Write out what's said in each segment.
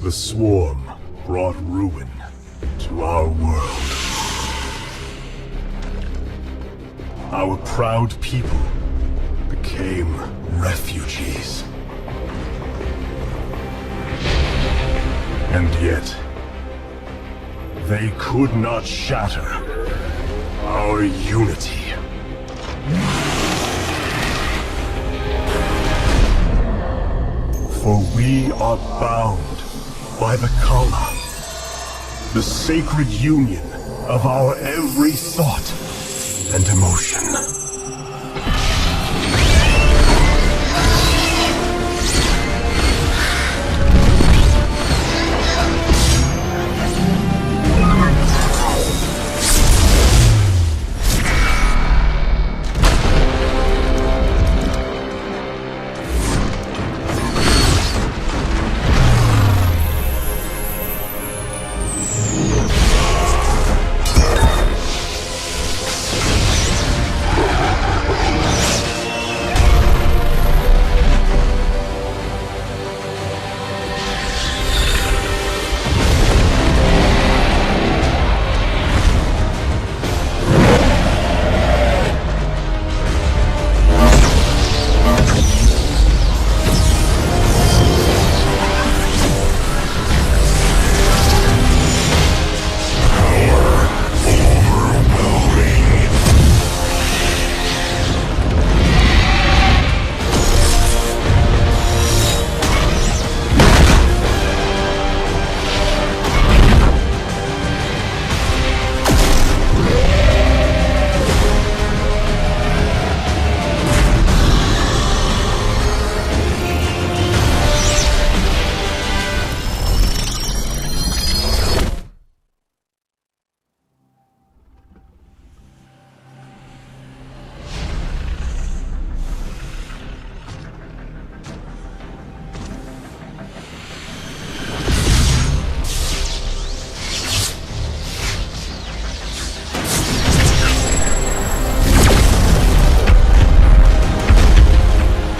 The swarm brought ruin to our world. Our proud people became refugees. And yet, they could not shatter our unity. For we are bound by the Kala, the sacred union of our every thought and emotion.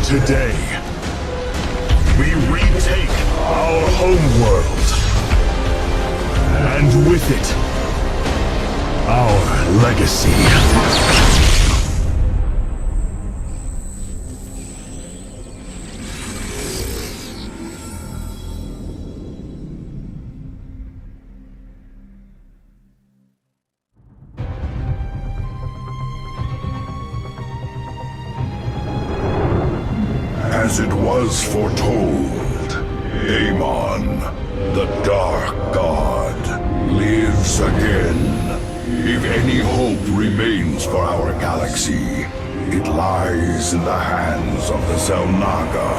Today, we retake our homeworld, and with it, our legacy. As it was foretold, Amon, the Dark God, lives again. If any hope remains for our galaxy, it lies in the hands of the Xel'Naga.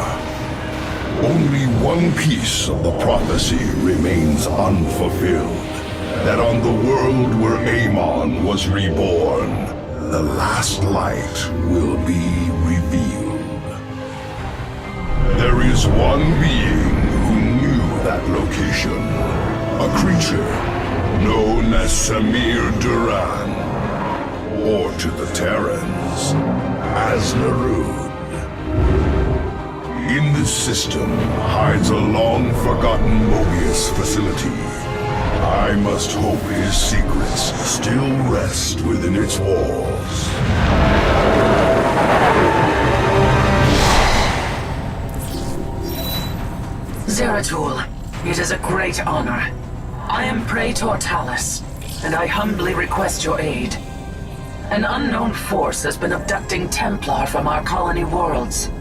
Only one piece of the prophecy remains unfulfilled. That on the world where Amon was reborn, the last light will be revealed. There is one being who knew that location. A creature known as Samir Duran, or to the Terrans, as Narud. In this system hides a long-forgotten Mobius facility. I must hope his secrets still rest within its walls. Zeratul, it is a great honor. I am Praetor Talus, and I humbly request your aid. An unknown force has been abducting Templar from our colony worlds.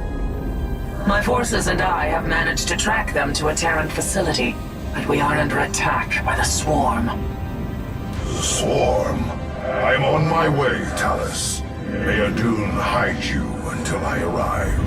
My forces and I have managed to track them to a Terran facility, but we are under attack by the Swarm. The Swarm? I'm on my way, Talus. May Adun hide you until I arrive.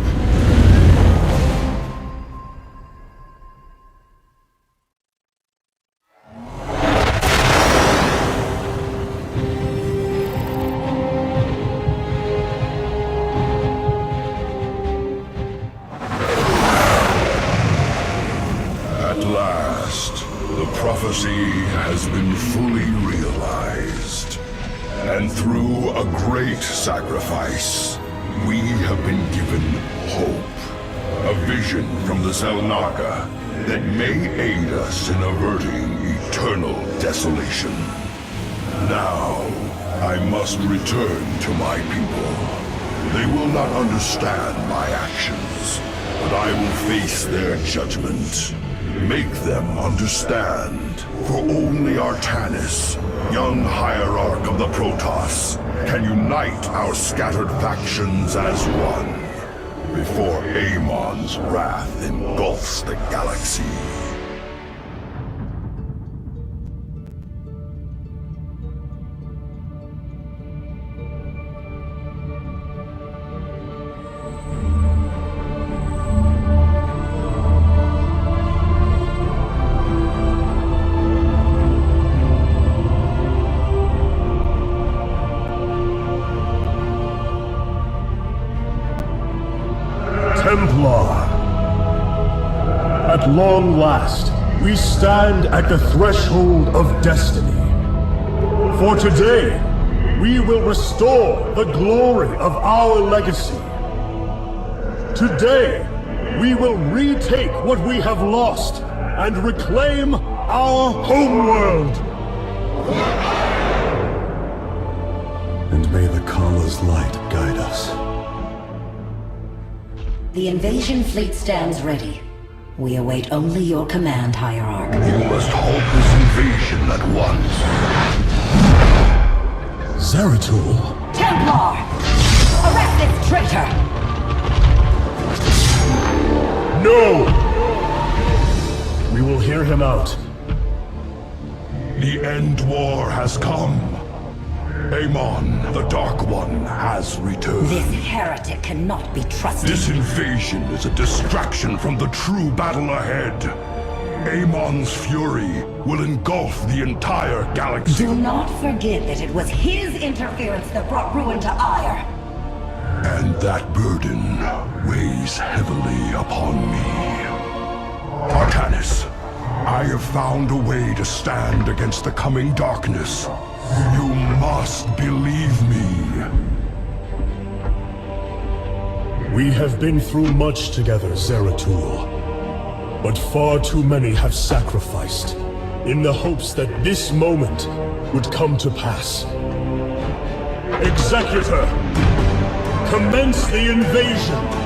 Prophecy has been fully realized. And through a great sacrifice, we have been given hope. A vision from the Xel'Naga that may aid us in averting eternal desolation. Now, I must return to my people. They will not understand my actions, but I will face their judgment. Make them understand, for only Artanis, young hierarch of the Protoss, can unite our scattered factions as one, before Amon's wrath engulfs the galaxy. Templar. At long last, we stand at the threshold of destiny. For today, we will restore the glory of our legacy. Today, we will retake what we have lost and reclaim our homeworld. And may the Kala's light guide us. The invasion fleet stands ready. We await only your command, Hierarch. You must halt this invasion at once. Zeratul? Templar! Arrest this traitor! No! We will hear him out. The end war has come. Amon, the Dark One, has returned. This heretic cannot be trusted. This invasion is a distraction from the true battle ahead. Amon's fury will engulf the entire galaxy. Do not forget that it was his interference that brought ruin to Ire. And that burden weighs heavily upon me. Artanis, I have found a way to stand against the coming darkness. You must believe me. We have been through much together, Zeratul. But far too many have sacrificed, in the hopes that this moment would come to pass. Executor! Commence the invasion!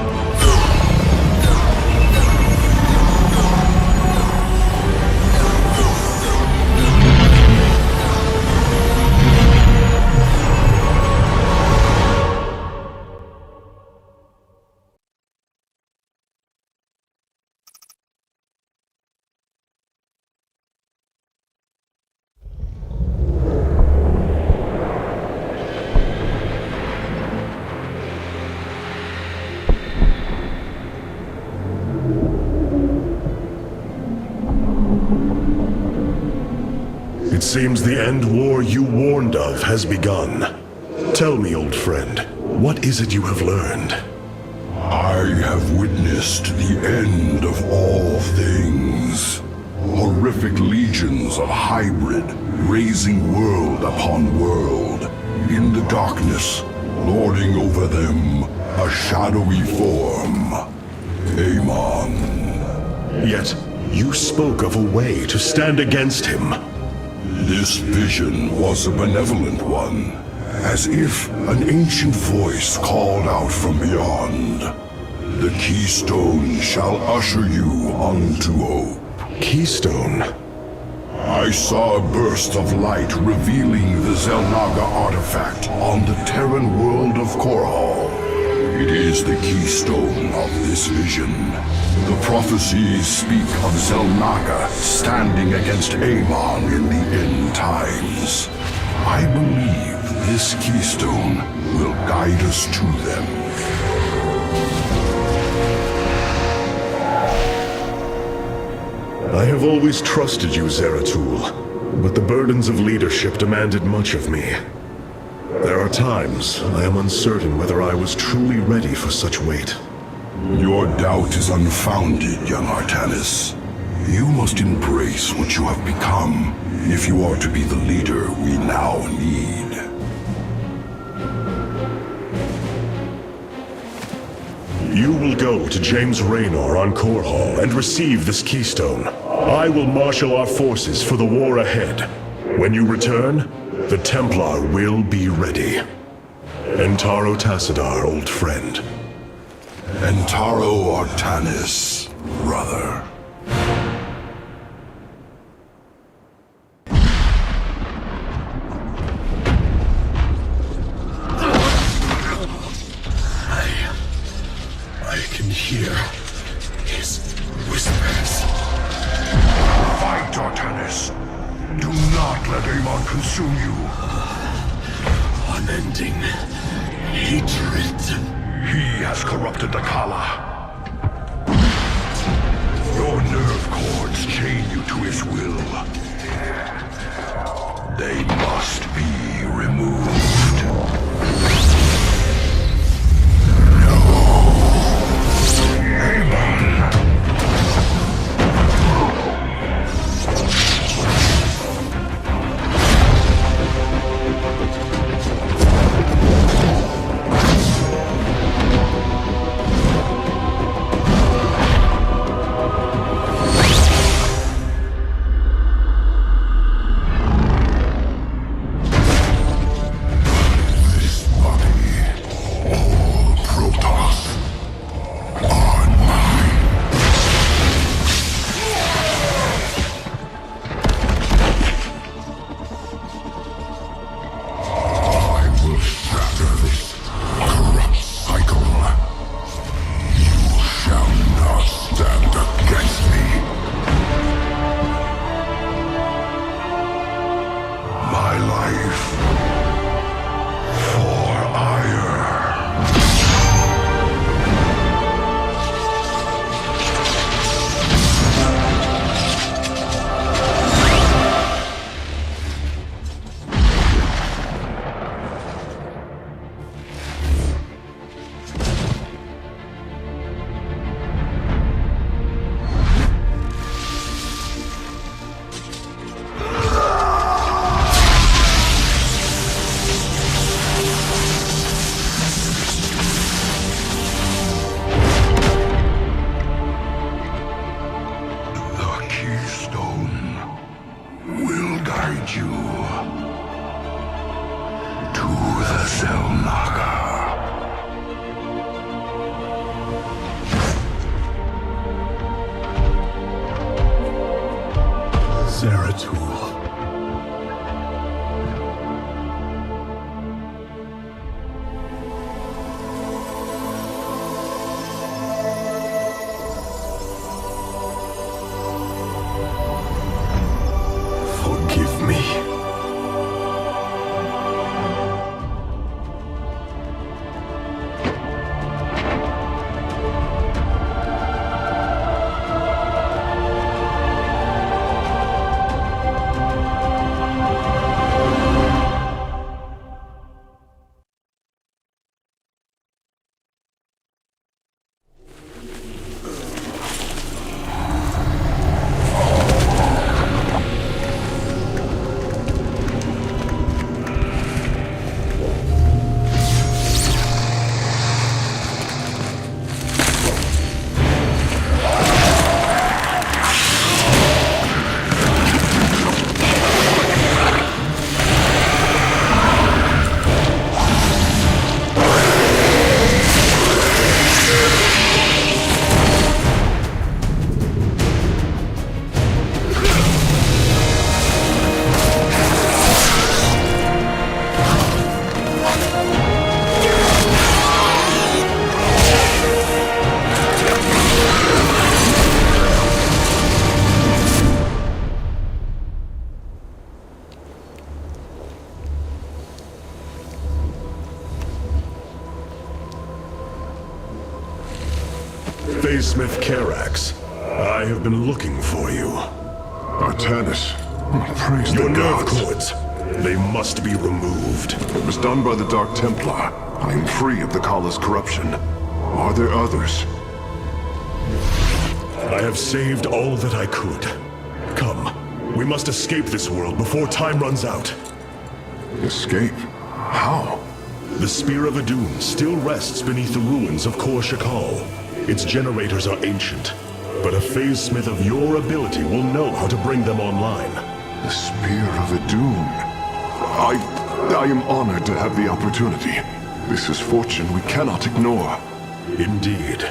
It seems the end war you warned of has begun. Tell me, old friend, what is it you have learned? I have witnessed the end of all things. Horrific legions of hybrid, raising world upon world. In the darkness, lording over them, a shadowy form. Amon. Yet, you spoke of a way to stand against him. This vision was a benevolent one, as if an ancient voice called out from beyond. The keystone shall usher you unto hope. Keystone? I saw a burst of light revealing the Xel'Naga artifact on the Terran world of Korhal. It is the keystone of this vision. The prophecies speak of Xel'Naga standing against Amon in the end times. I believe this keystone will guide us to them. I have always trusted you, Zeratul, but the burdens of leadership demanded much of me. There are times I am uncertain whether I was truly ready for such weight. Your doubt is unfounded, young Artanis. You must embrace what you have become, if you are to be the leader we now need. You will go to James Raynor on Core Hall and receive this keystone. I will marshal our forces for the war ahead. When you return, the Templar will be ready. Entaro Tassadar, old friend. Entaro Artanis, brother. I can hear his whispers. Fight, Artanis. Do not let Amon consume you. Unending hatred. He has corrupted the Kala. Your nerve cords chain you to his will. They must be removed. Xel'Naga. Zeratul. Forgive me. Smith Carax, I have been looking for you. Artanis, praise Your the nerve gods. cords, they must be removed. It was done by the Dark Templar. I am free of the Kala's corruption. Are there others? I have saved all that I could. Come, we must escape this world before time runs out. Escape? How? The Spear of Adun still rests beneath the ruins of Kor Shakal. Its generators are ancient, but a phase smith of your ability will know how to bring them online. The Spear of Adun. I am honored to have the opportunity. This is fortune we cannot ignore. Indeed.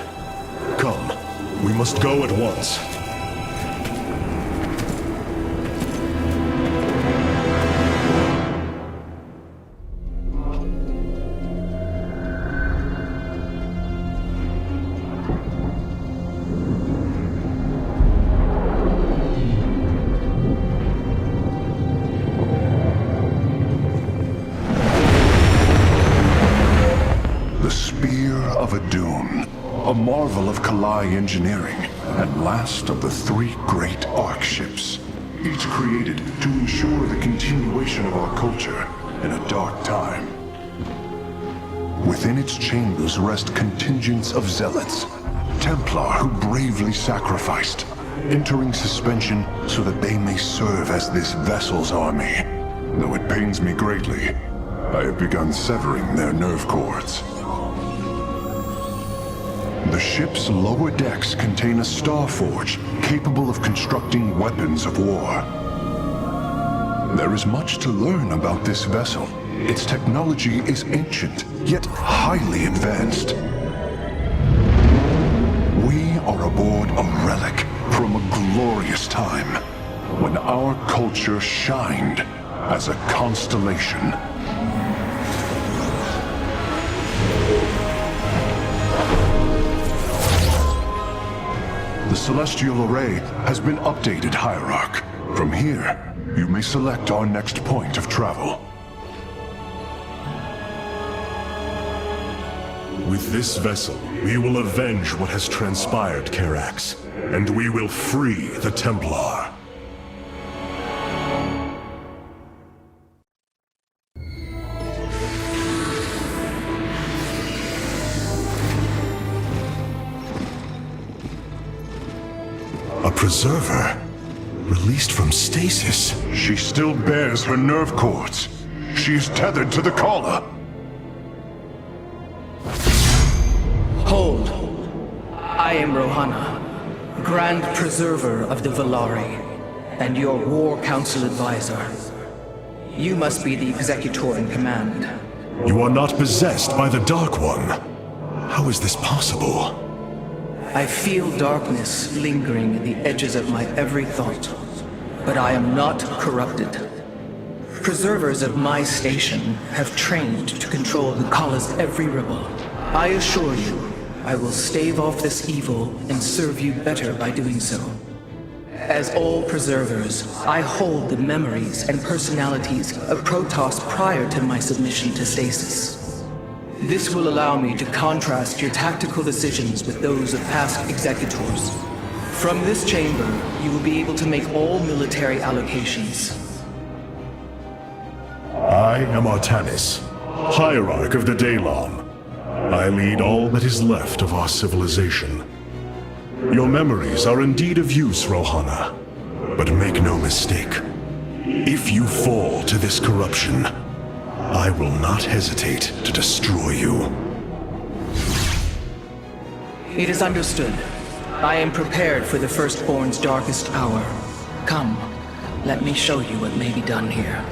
Come, we must go at once. A marvel of Kalai engineering, and last of the 3 great Ark ships, each created to ensure the continuation of our culture in a dark time. Within its chambers rest contingents of zealots, Templar who bravely sacrificed, entering suspension so that they may serve as this vessel's army. Though it pains me greatly, I have begun severing their nerve cords. The ship's lower decks contain a star forge capable of constructing weapons of war. There is much to learn about this vessel. Its technology is ancient, yet highly advanced. We are aboard a relic from a glorious time, when our culture shined as a constellation. The Celestial Array has been updated, Hierarch. From here, you may select our next point of travel. With this vessel, we will avenge what has transpired, Karax, and we will free the Templar. A preserver? Released from stasis? She still bears her nerve cords. She is tethered to the collar. Hold. I am Rohana, Grand Preserver of the Valari, and your War Council advisor. You must be the Executor in command. You are not possessed by the Dark One. How is this possible? I feel darkness lingering at the edges of my every thought, but I am not corrupted. Preservers of my station have trained to control the Kala's every rebel. I assure you, I will stave off this evil and serve you better by doing so. As all preservers, I hold the memories and personalities of Protoss prior to my submission to stasis. This will allow me to contrast your tactical decisions with those of past executors. From this chamber, you will be able to make all military allocations. I am Artanis, Hierarch of the Daylon. I lead all that is left of our civilization. Your memories are indeed of use, Rohana. But make no mistake. If you fall to this corruption, I will not hesitate to destroy you. It is understood. I am prepared for the Firstborn's darkest hour. Come, let me show you what may be done here.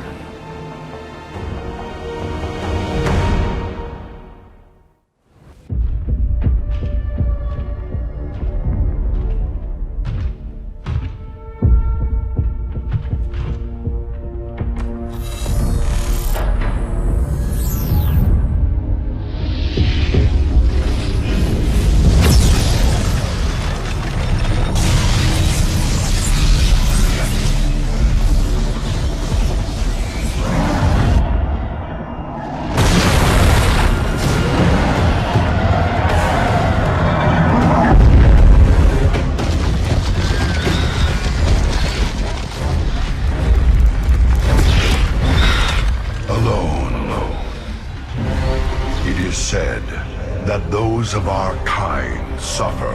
That those of our kind suffer,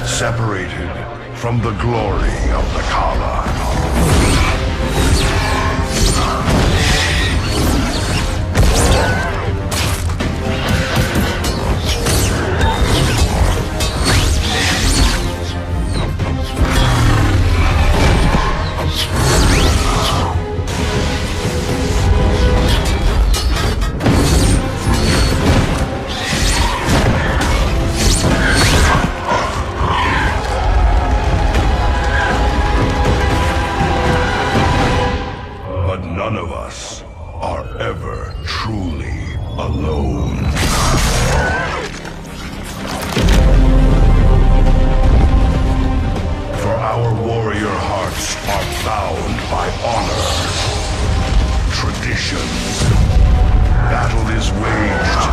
separated from the glory of the Kala. by honor, tradition. Battle is waged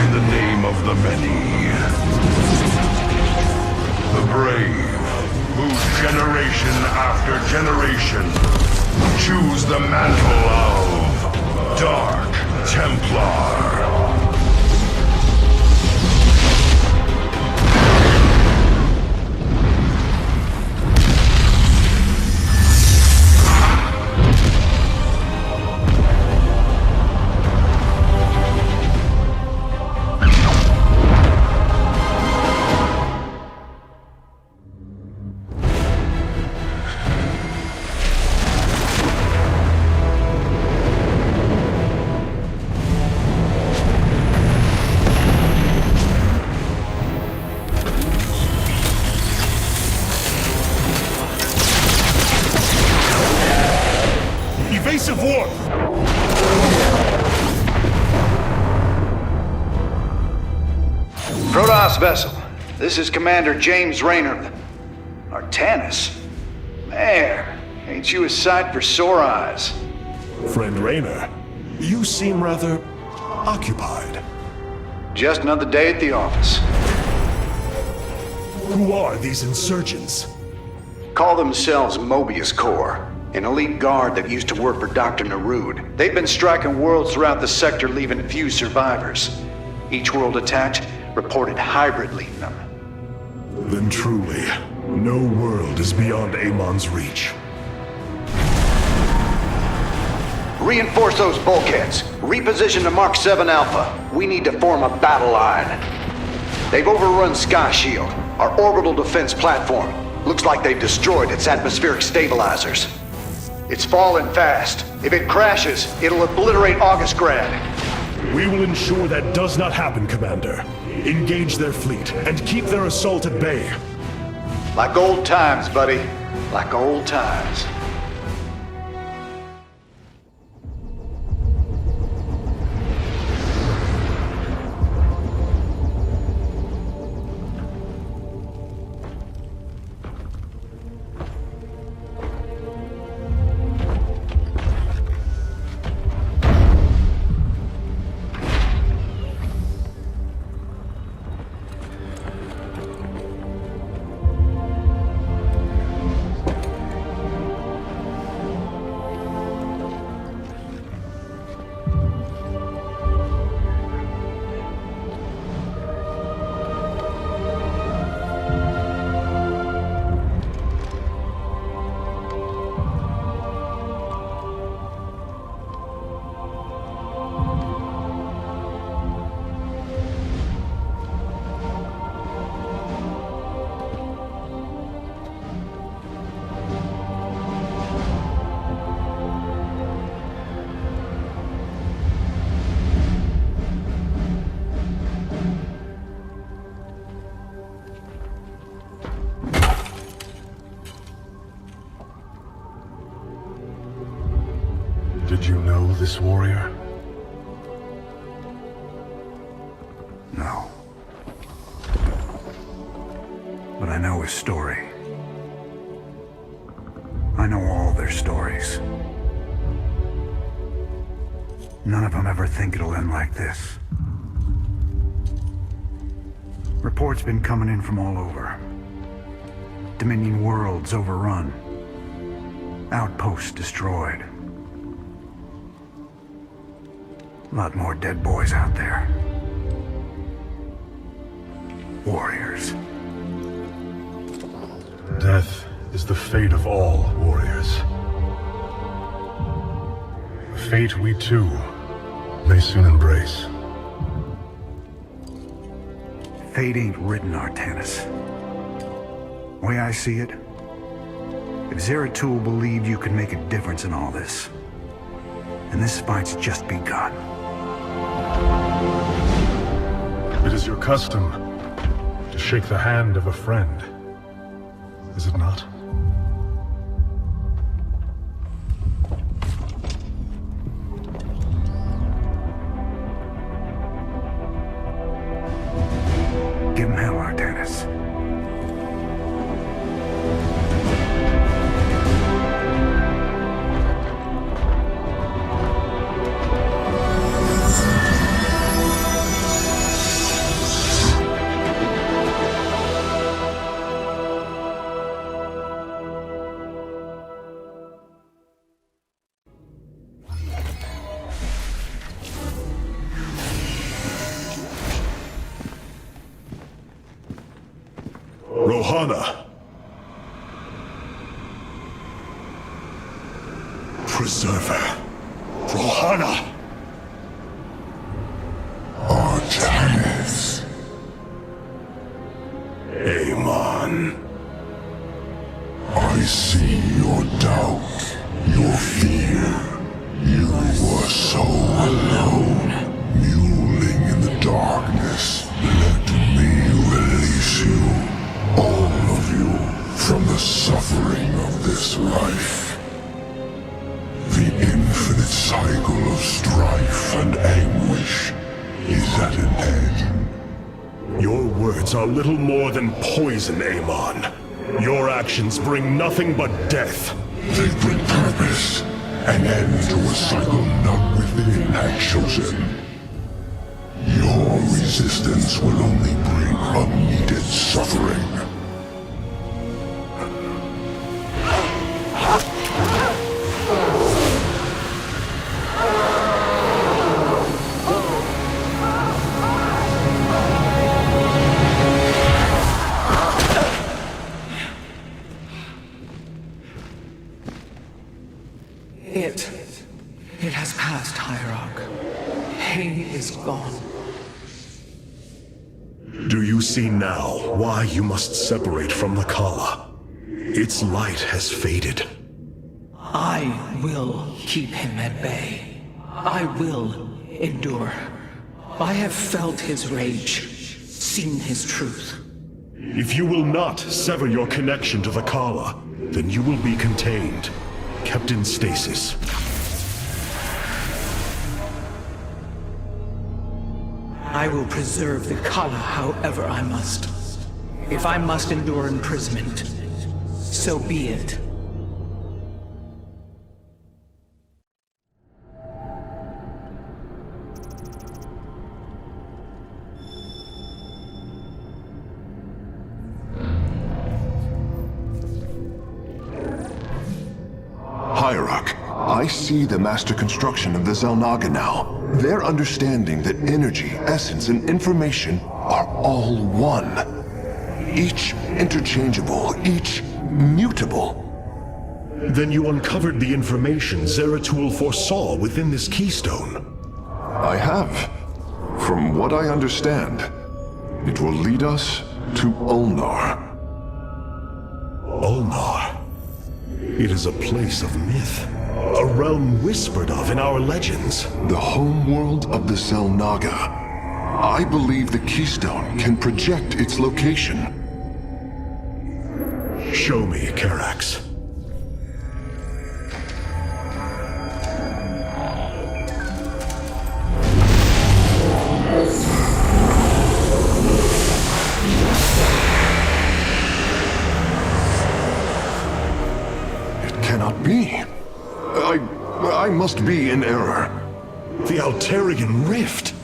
in the name of the many. The brave, whose generation after generation choose the mantle of Dark Templar. Evasive warp! Protoss vessel, this is Commander James Raynor. Artanis? Man, ain't you a sight for sore eyes? Friend Raynor, you seem rather occupied. Just another day at the office. Who are these insurgents? Call themselves Mobius Corps, an elite guard that used to work for Dr. Narud. They've been striking worlds throughout the sector, leaving few survivors. Each world attacked reported hybrid leading them. Then truly, no world is beyond Amon's reach. Reinforce those bulkheads. Reposition to Mark 7 Alpha. We need to form a battle line. They've overrun Sky Shield, our orbital defense platform. Looks like they've destroyed its atmospheric stabilizers. It's falling fast. If it crashes, it'll obliterate August Grad. We will ensure that does not happen, Commander. Engage their fleet and keep their assault at bay. Like old times, buddy. Like old times. Did you know this warrior? No. But I know his story. I know all their stories. None of them ever think it'll end like this. Reports been coming in from all over. Dominion worlds overrun. Outposts destroyed. A lot more dead boys out there. Warriors. Death is the fate of all warriors. A fate we too may soon embrace. Fate ain't written, Artanis. Way I see it, if Zeratul believed you could make a difference in all this, and this fight's just begun. It is your custom to shake the hand of a friend, is it not? Give him hell, Artanis. Rohana! Preserver! Rohana! Artanis. Amon. I see your doubt, your fear. You were so alone, mewling in the darkness. Let me release you, all of you, from the suffering of this life. The infinite cycle of strife and anguish is at an end. Your words are little more than poison, Amon. Your actions bring nothing but death. They bring purpose, an end to a cycle none within had chosen. Your resistance will only bring unneeded suffering. It has passed, Hierarch. He is gone. Do you see now why you must separate from the Kala? Its light has faded. I will keep him at bay. I will endure. I have felt his rage, seen his truth. If you will not sever your connection to the Kala, then you will be contained, kept in stasis. I will preserve the Kala however I must. If I must endure imprisonment, so be it. Hierarch, I see the master construction of the Xel'Naga now. Their understanding that energy, essence, and information are all one. Each interchangeable, each mutable. Then you uncovered the information Zeratul foresaw within this keystone. I have. From what I understand, it will lead us to Ulnar. Ulnar. It is a place of myth. A realm whispered of in our legends. The homeworld of the Xel'Naga. I believe the keystone can project its location. Show me, Karax. It cannot be. I must be in error. The Altarian Rift.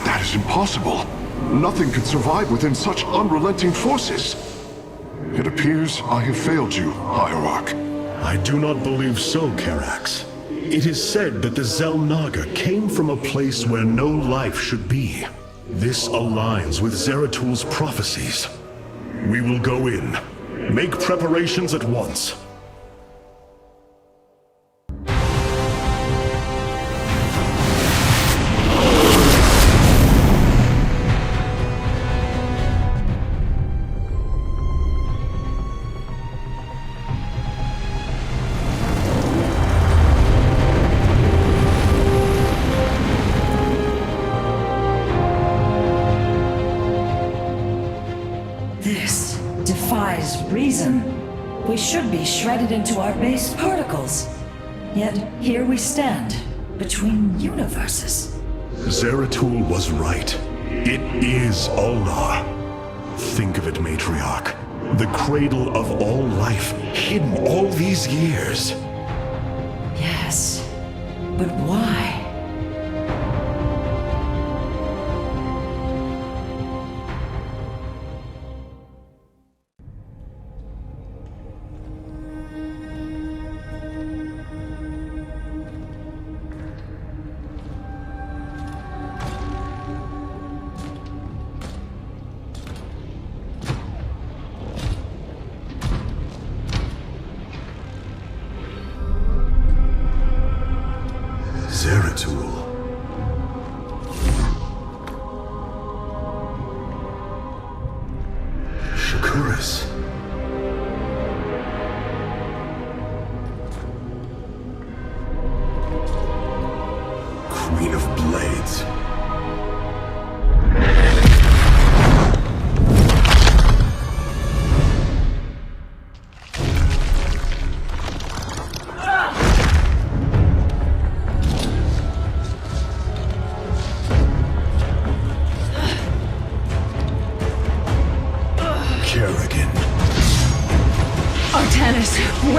That is impossible. Nothing could survive within such unrelenting forces. It appears I have failed you, Hierarch. I do not believe so, Karax. It is said that the Xel'Naga came from a place where no life should be. This aligns with Zeratul's prophecies. We will go in. Make preparations at once. This defies reason. We should be shredded into our base particles. Yet here we stand, between universes. Zeratul was right. It is Ulnar. Think of it, Matriarch. The cradle of all life, hidden all these years. Yes, but why?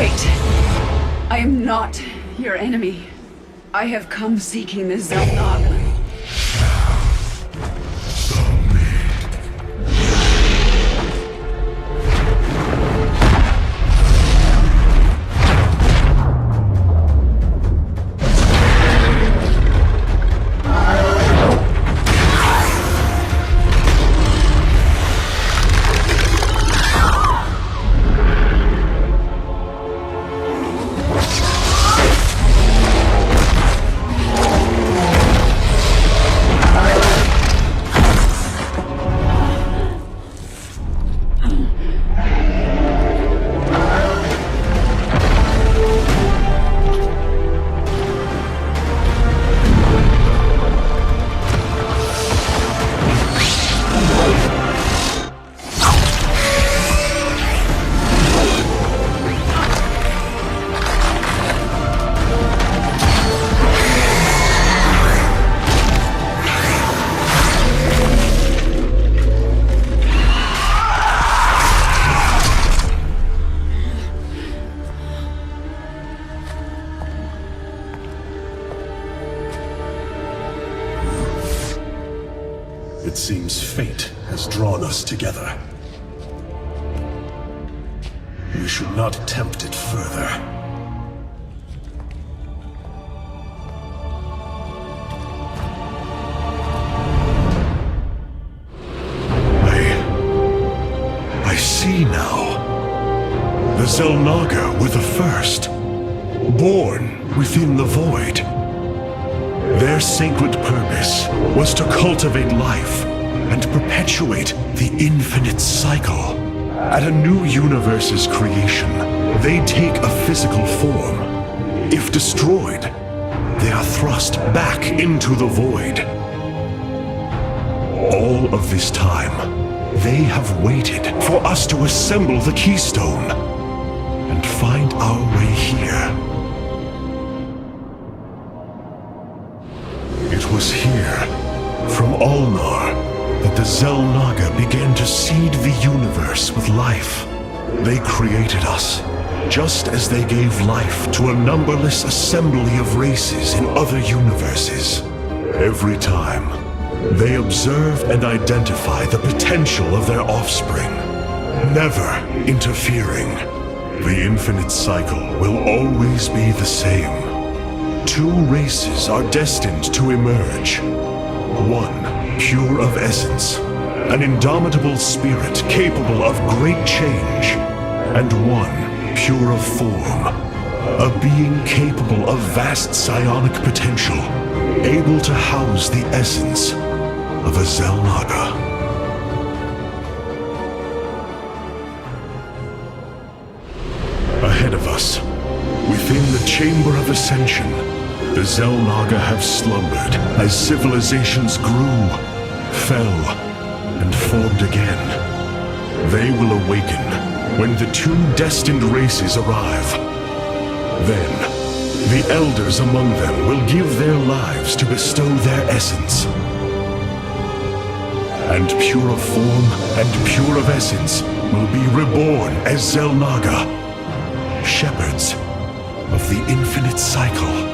Wait. I am not your enemy. I have come seeking the Xel'Naga. It seems fate has drawn us together. We should not attempt it further. I see now. The Xel'Naga were the first, born within the void. Their sacred purpose was to cultivate life and perpetuate the infinite cycle. At a new universe's creation, they take a physical form. If destroyed, they are thrust back into the void. All of this time, they have waited for us to assemble the keystone and find our way here. It was here, from Ulnar, that the Xel'Naga began to seed the universe with life. They created us, just as they gave life to a numberless assembly of races in other universes. Every time, they observe and identify the potential of their offspring, never interfering. The infinite cycle will always be the same. Two races are destined to emerge. One, pure of essence, an indomitable spirit capable of great change. And one, pure of form, a being capable of vast psionic potential, able to house the essence of a Xel'Naga. Ahead of us, within the Chamber of Ascension, the Xel'Naga have slumbered as civilizations grew, fell, and formed again. They will awaken when the two destined races arrive. Then, the elders among them will give their lives to bestow their essence. And pure of form and pure of essence will be reborn as Xel'Naga, shepherds of the infinite cycle.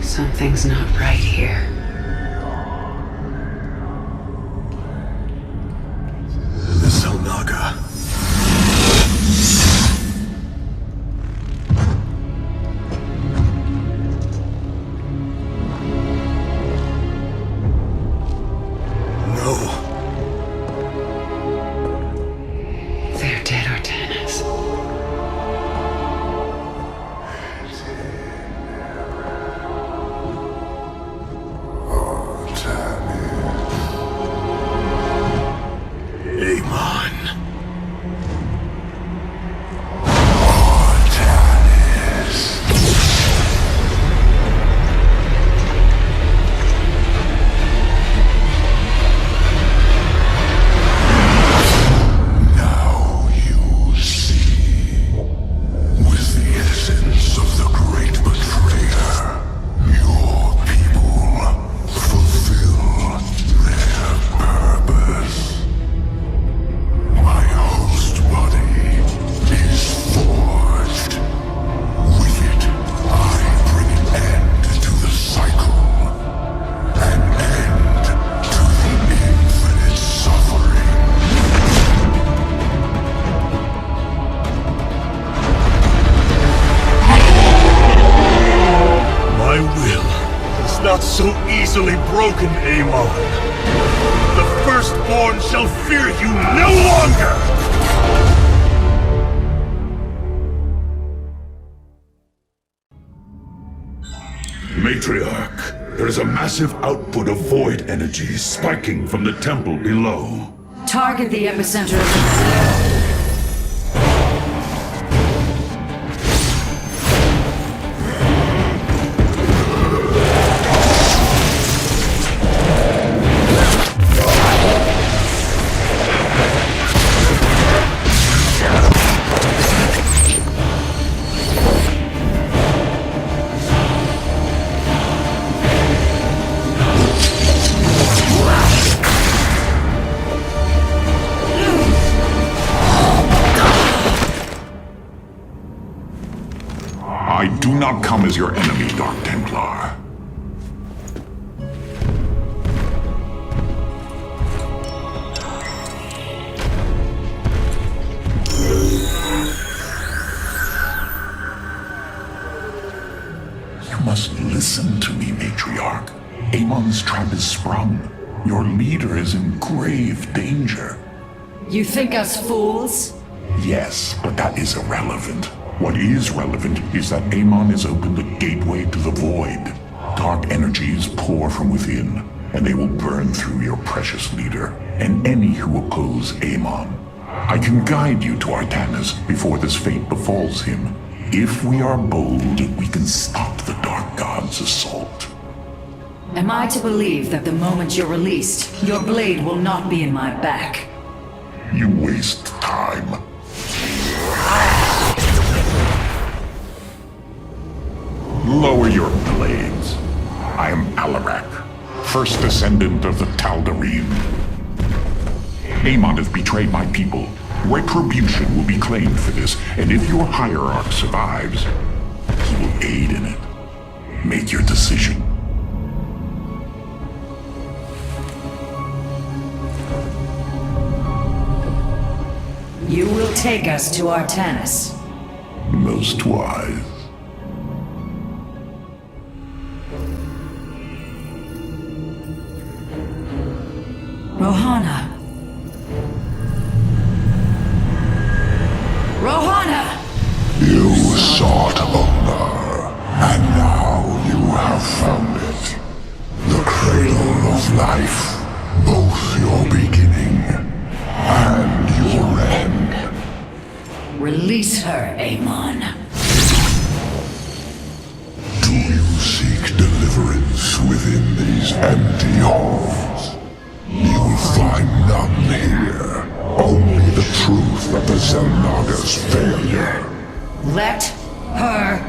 Something's not right here. The Xel'Naga. No. They're dead, Artanis. so easily broken, Amon. The Firstborn shall fear you no longer! Matriarch, there is a massive output of void energy spiking from the temple below. Target the epicenter of the... I do not come as your enemy, Dark Templar. You must listen to me, Matriarch. Amon's trap is sprung. Your leader is in grave danger. You think us fools? Yes, but that is irrelevant. What is relevant is that Amon has opened a gateway to the void. Dark energies pour from within, and they will burn through your precious leader, and any who oppose Amon. I can guide you to Artanis before this fate befalls him. If we are bold, we can stop the Dark God's assault. Am I to believe that the moment you're released, your blade will not be in my back? You waste time. Lower your blades. I am Alarak, first descendant of the Tal'Darim. Amon has betrayed my people. Retribution will be claimed for this, and if your hierarch survives, he will aid in it. Make your decision. You will take us to Artanis. Most wise. Rohana. Rohana! You sought honor, and now you have found it. The cradle of life, both your beginning and your end. Release her, Amon. Do you seek deliverance within these empty halls? You will find none here. Only the truth of the Xel'Naga's failure. Let her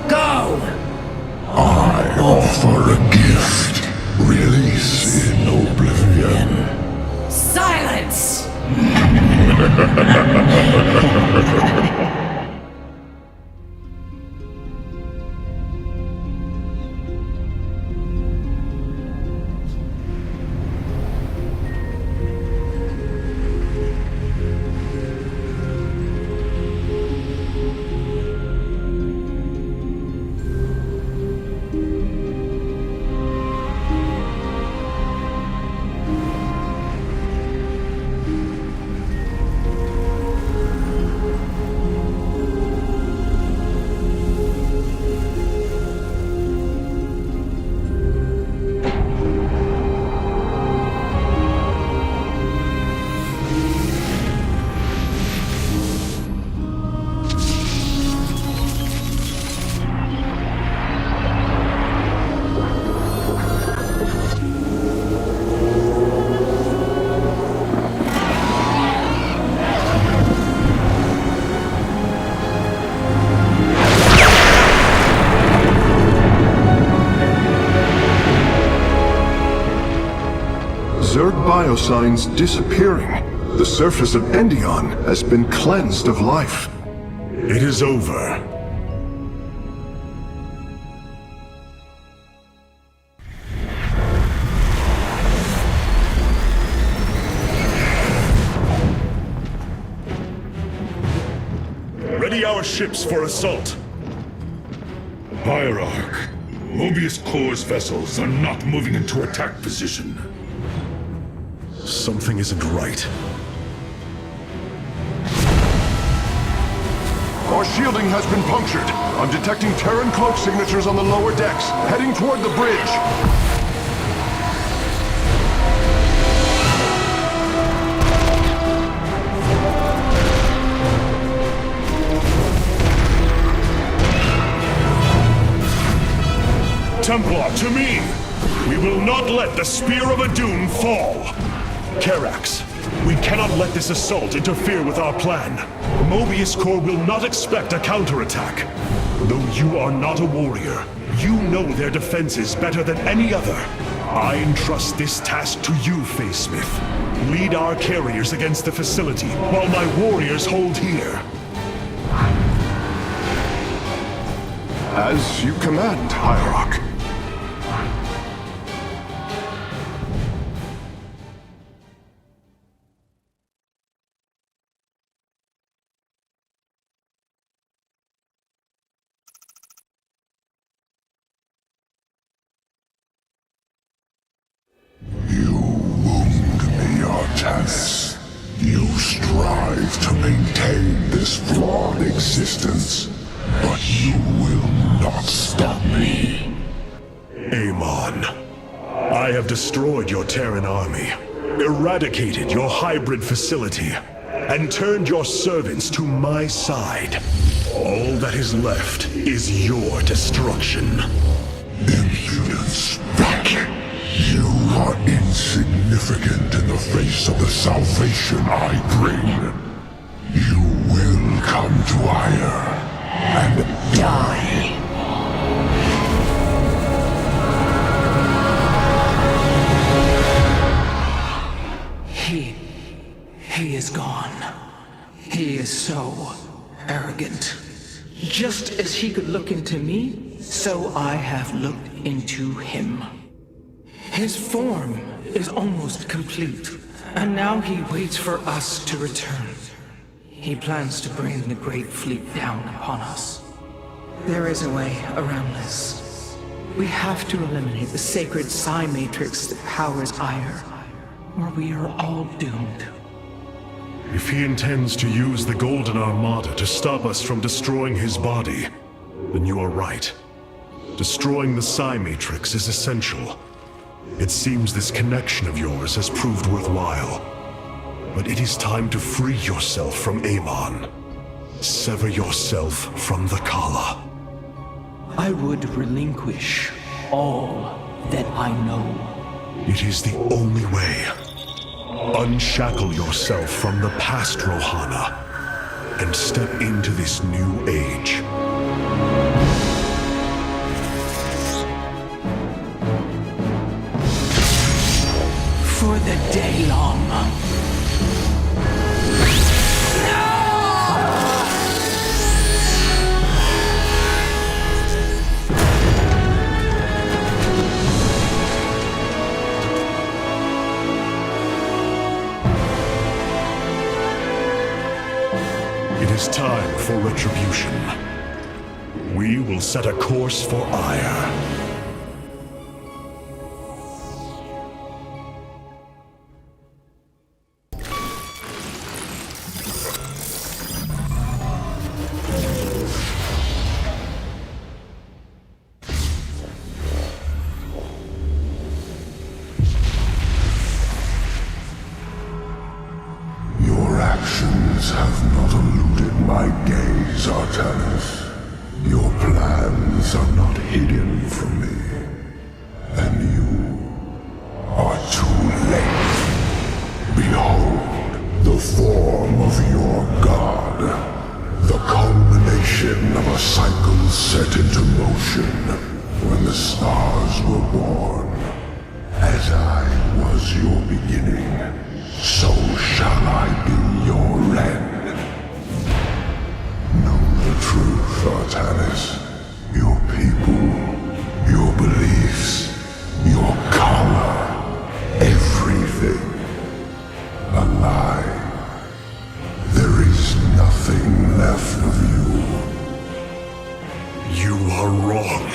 go! I offer a gift. Release in oblivion. Silence! Zerg biosigns disappearing. The surface of Endion has been cleansed of life. It is over. Ready our ships for assault. Hierarch, Mobius Core's vessels are not moving into attack position. Something isn't right. Our shielding has been punctured. I'm detecting Terran cloak signatures on the lower decks, heading toward the bridge. Templar, to me! We will not let the Spear of Adun fall! Karax, we cannot let this assault interfere with our plan. Mobius Core will not expect a counterattack. Though you are not a warrior, you know their defenses better than any other. I entrust this task to you, Facesmith. Lead our carriers against the facility, while my warriors hold here. As you command, Hierarch. Artanis, you strive to maintain this flawed existence, but you will not stop me. Amon, I have destroyed your Terran army, eradicated your hybrid facility, and turned your servants to my side. All that is left is your destruction. Impudence, Beck. You are insignificant in the face of the salvation I bring. You will come to Ire and die. He is gone. He is so arrogant. Just as he could look into me, so I have looked into him. His form is almost complete, and now he waits for us to return. He plans to bring the Great Fleet down upon us. There is a way around this. We have to eliminate the sacred psi matrix that powers Ire, or we are all doomed. If he intends to use the Golden Armada to stop us from destroying his body, then you are right. Destroying the psi matrix is essential. It seems this connection of yours has proved worthwhile. But it is time to free yourself from Amon. Sever yourself from the Kala. I would relinquish all that I know. It is the only way. Unshackle yourself from the past, Rohana, and step into this new age. For the day long. It is time for retribution. We will set a course for Ire. Your actions have not eluded my gaze, Artanis. Your plans are not hidden from me. And you are too late. Behold, the form of your god. The culmination of a cycle set into motion when the stars were born. As I was your beginning, so shall I be your end. Know the truth, Artanis. Your people, your beliefs, your color, everything. A lie. There is nothing left of you. You are wrong.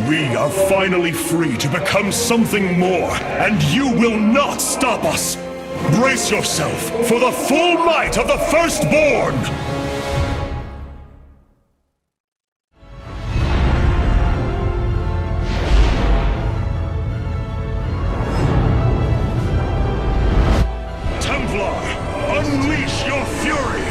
We are finally free to become something more, and you will not stop us! Brace yourself for the full might of the Firstborn! Templar, unleash your fury!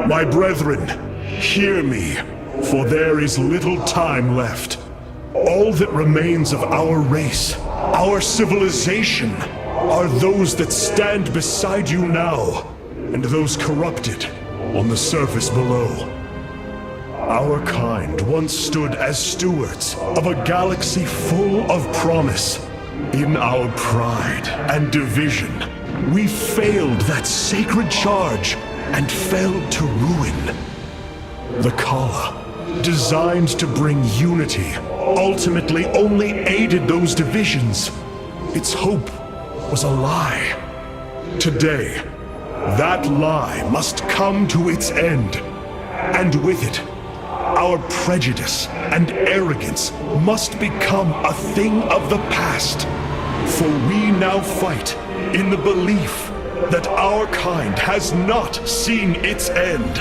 My brethren, hear me, for there is little time left. All that remains of our race, our civilization, are those that stand beside you now, and those corrupted on the surface below. Our kind once stood as stewards of a galaxy full of promise. In our pride and division, we failed that sacred charge and fell to ruin. The Kala, designed to bring unity, ultimately only aided those divisions. Its hope was a lie. Today, that lie must come to its end. And with it, our prejudice and arrogance must become a thing of the past. For we now fight in the belief that our kind has not seen its end.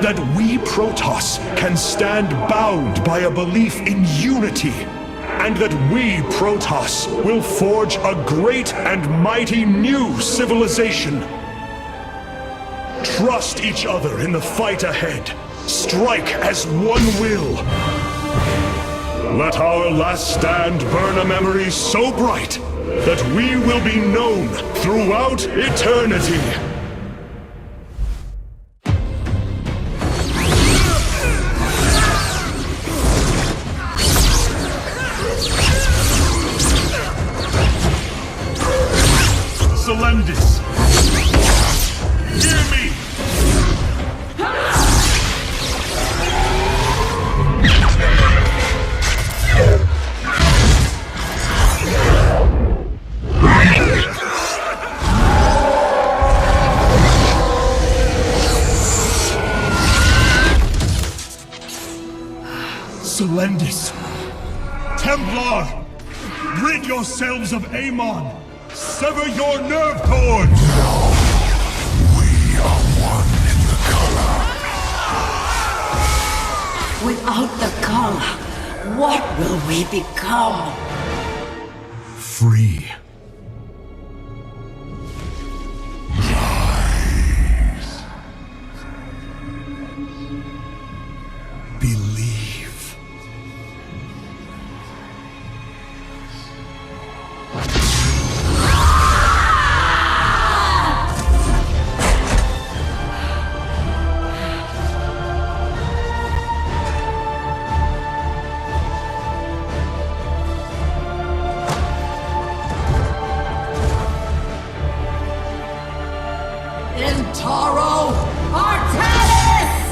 That we Protoss can stand bound by a belief in unity, and that we Protoss will forge a great and mighty new civilization. Trust each other in the fight ahead. Strike as one will. Let our last stand burn a memory so bright that we will be known throughout eternity. Xel'Naga, hear me! Xel'Naga! Templar! Rid yourselves of Amon! Sever your nerve cords! We are one in the Kala. Without the Kala, what will we become? Free. Rise. Believe. Taro! Artanis!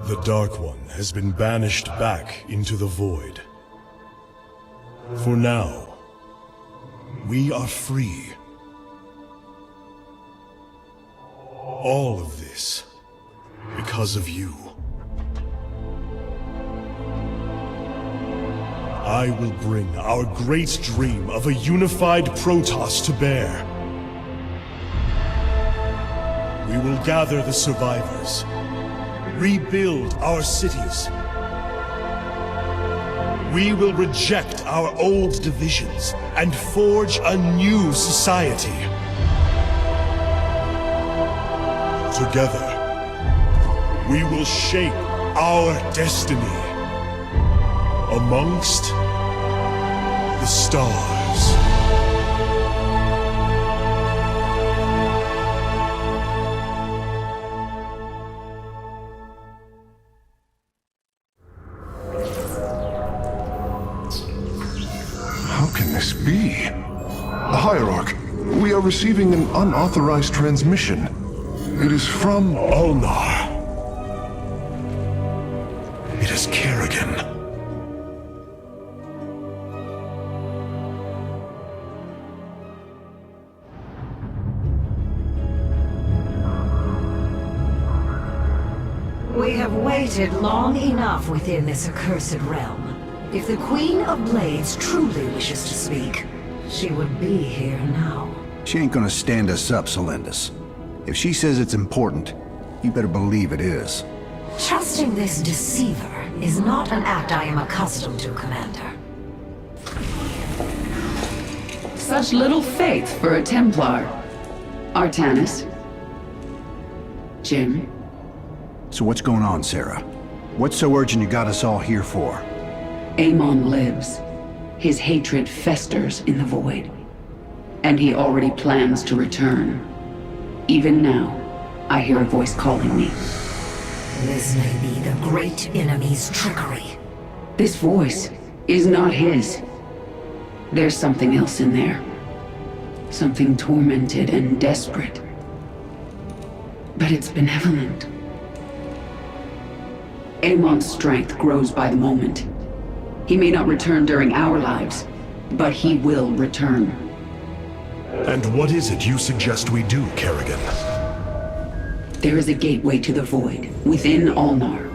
The Dark One has been banished back into the Void. For now, we are free. All of this because of you. I will bring our great dream of a unified Protoss to bear. We will gather the survivors, rebuild our cities. We will reject our old divisions and forge a new society. Together, we will shape our destiny amongst the stars. How can this be? Hierarch, we are receiving an unauthorized transmission. It is from Ulnar. It is Kerrigan. We have waited long enough within this accursed realm. If the Queen of Blades truly wishes to speak, she would be here now. She ain't gonna stand us up, Celendis. If she says it's important, you better believe it is. Trusting this deceiver is not an act I am accustomed to, Commander. Such little faith for a Templar. Artanis. Jim. So what's going on, Sarah? What's so urgent you got us all here for? Amon lives. His hatred festers in the void. And he already plans to return. Even now, I hear a voice calling me. This may be the great enemy's trickery. This voice is not his. There's something else in there. Something tormented and desperate. But it's benevolent. Amon's strength grows by the moment. He may not return during our lives, but he will return. And what is it you suggest we do, Kerrigan? There is a gateway to the void, within Ulnar.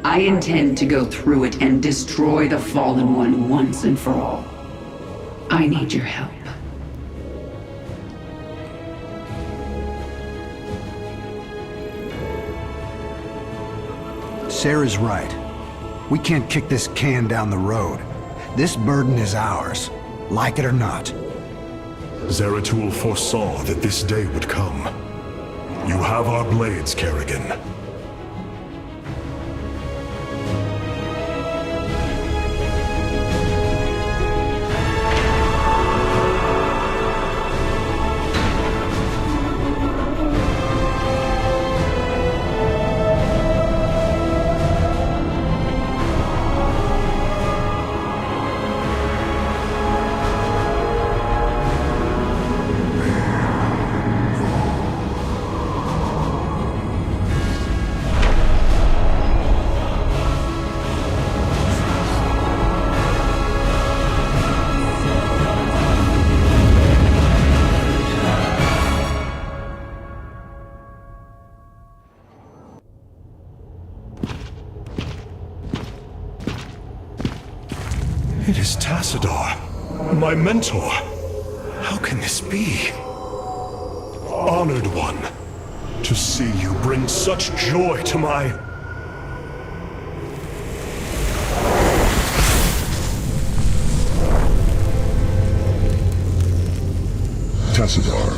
I intend to go through it and destroy the Fallen One once and for all. I need your help. Sarah's right. We can't kick this can down the road. This burden is ours, like it or not. Zeratul foresaw that this day would come. You have our blades, Kerrigan. It is Tassadar, my mentor. How can this be? Honored one, to see you bring such joy to my... Tassadar,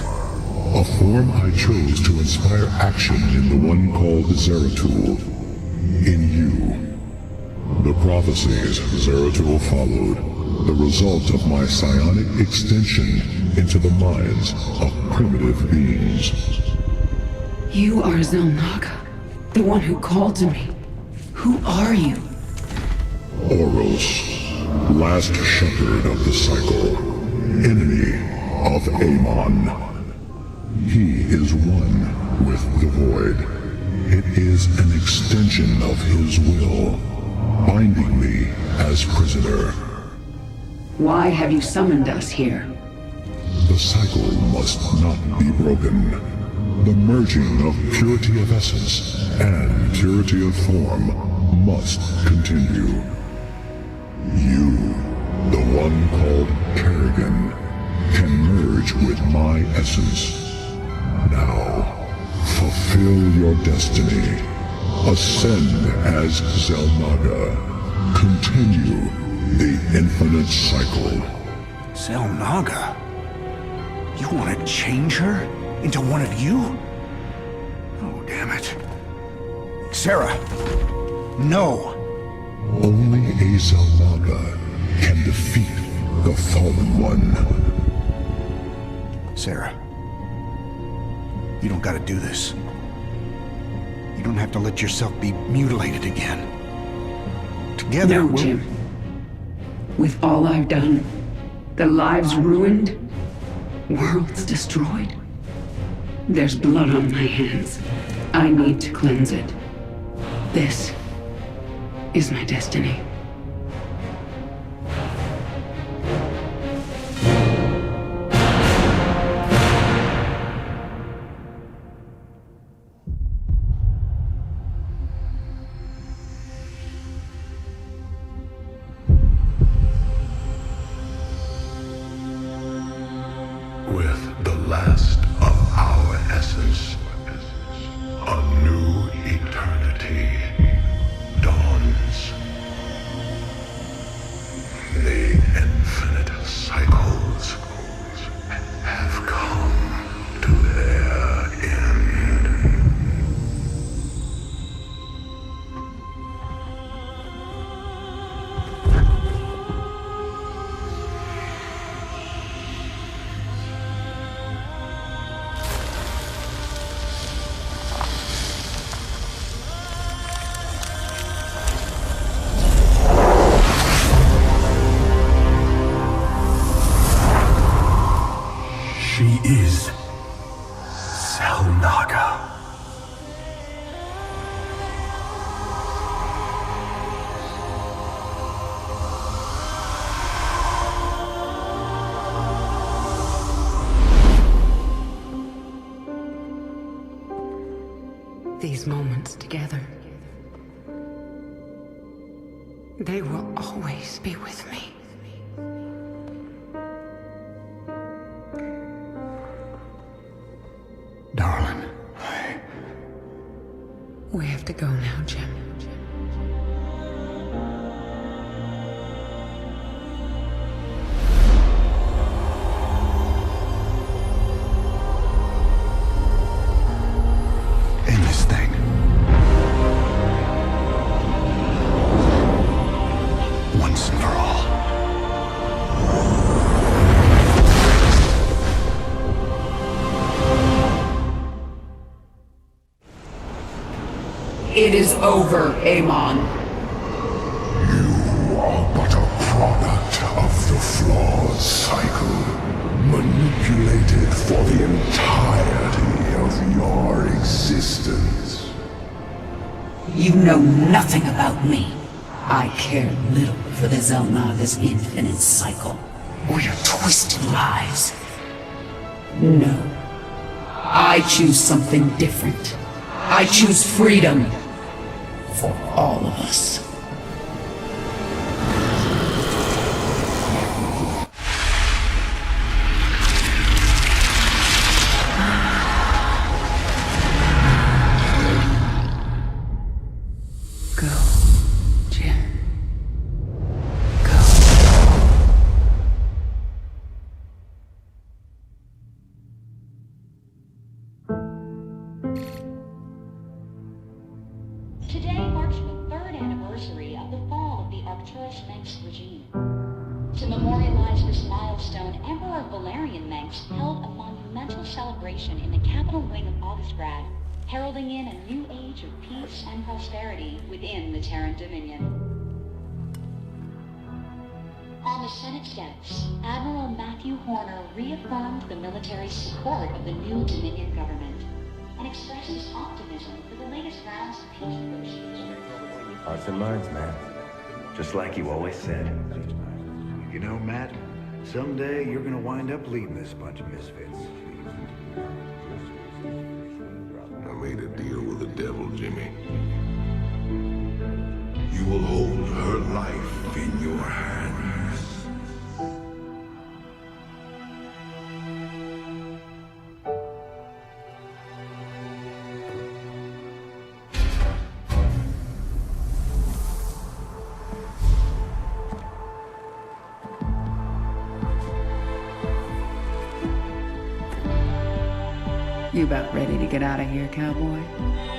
a form I chose to inspire action in the one called Zeratul. In you. The prophecies Zeratul followed, the result of my psionic extension into the minds of primitive beings. You are Xel'Naga, the one who called to me. Who are you? Oros, last shepherd of the cycle, enemy of Amon. He is one with the void. It is an extension of his will, binding me as prisoner. Why have you summoned us here? The cycle must not be broken. The merging of purity of essence and purity of form must continue. You, the one called Kerrigan, can merge with my essence. Now, fulfill your destiny. Ascend as Xel'Naga. Continue infinite cycle. Xel'Naga? You want to change her into one of you? Oh, damn it. Sarah! No! Only a Xel'Naga can defeat the Fallen One. Sarah. You don't gotta do this. You don't have to let yourself be mutilated again. Together, No, we'll... Jim. With all I've done, the lives ruined, worlds destroyed, there's blood on my hands. I need to cleanse it. This is my destiny. With the last of our essence, a new eternity dawns. The infinite cycles have come to their end. She is Xel'Naga. These moments together, they will always be with me. Darling, We have to go now, Jim. end this thing. Once and for all. It is over, Amon. You are but a product of the flawed cycle, manipulated for the entirety of your existence. You know nothing about me. I care little for the Xel'Naga's infinite cycle, or your twisted lies. No. I choose something different. I choose freedom. For all of us. Go, Jim. Go. Today marks the third anniversary of the fall of the Arcturus Menx regime. To memorialize this milestone, Emperor Valerian Menx held a monumental celebration in the capital wing of Augustgrad, heralding in a new age of peace and prosperity within the Terran Dominion. On the Senate steps, Admiral Matthew Horner reaffirmed the military support of the new Dominion government and expressed his optimism for the latest rounds of peace negotiations. Hearts and minds, man. Just like you always said. You know, Matt, someday you're gonna wind up leading this bunch of misfits. I made a deal with the devil, Jimmy. You will hold her life in your hands. You about ready to get out of here, cowboy?